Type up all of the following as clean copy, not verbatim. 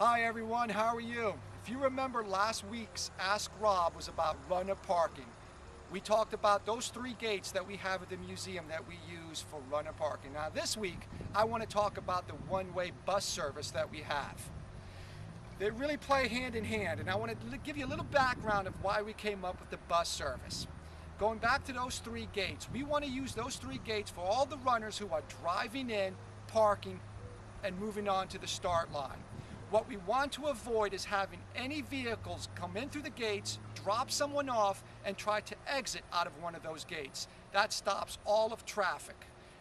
Hi everyone, how are you? If you remember, last week's Ask Rob was about runner parking. We talked about those three gates that we have at the museum that we use for runner parking. Now this week, I want to talk about the one-way bus service that we have. They really play hand in hand, and I want to give you a little background of why we came up with the bus service. Going back to those three gates, we want to use those three gates for all the runners who are driving in, parking, and moving on to the start line. What we want to avoid is having any vehicles come in through the gates, drop someone off, and try to exit out of one of those gates. That stops all of traffic.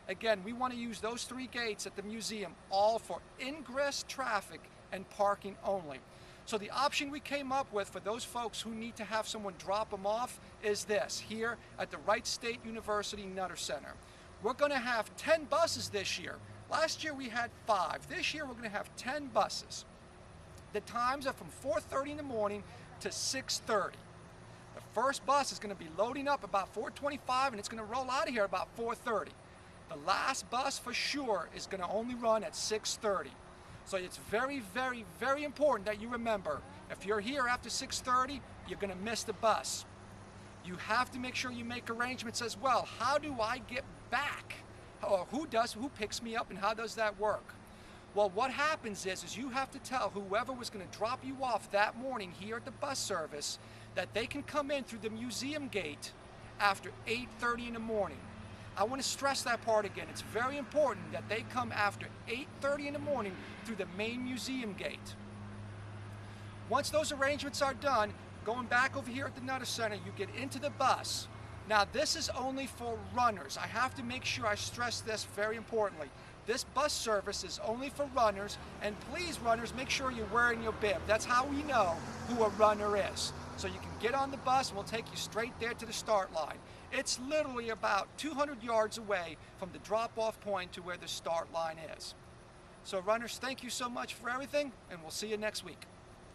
Again, we want to use those three gates at the museum all for ingress traffic and parking only. So the option we came up with for those folks who need to have someone drop them off is this, here at the Wright State University Nutter Center. We're going to have 10 buses this year. Last year we had 5. This year we're going to have 10 buses. The times are from 4:30 in the morning to 6:30. The first bus is going to be loading up about 4:25 and it's going to roll out of here about 4:30. The last bus for sure is going to only run at 6:30. So it's very, very, very important that you remember, if you're here after 6:30, you're going to miss the bus. You have to make sure you make arrangements as well. How do I get back? Or who picks me up, and how does that work? Well, what happens is you have to tell whoever was going to drop you off that morning here at the bus service that they can come in through the museum gate after 8:30 in the morning. I want to stress that part again. It's very important that they come after 8:30 in the morning through the main museum gate. Once those arrangements are done, going back over here at the Nutter Center, you get into the bus. Now, this is only for runners. I have to make sure I stress this very importantly. This bus service is only for runners, and please, runners, make sure you're wearing your bib. That's how we know who a runner is. So you can get on the bus and we'll take you straight there to the start line. It's literally about 200 yards away from the drop-off point to where the start line is. So runners, thank you so much for everything, and we'll see you next week.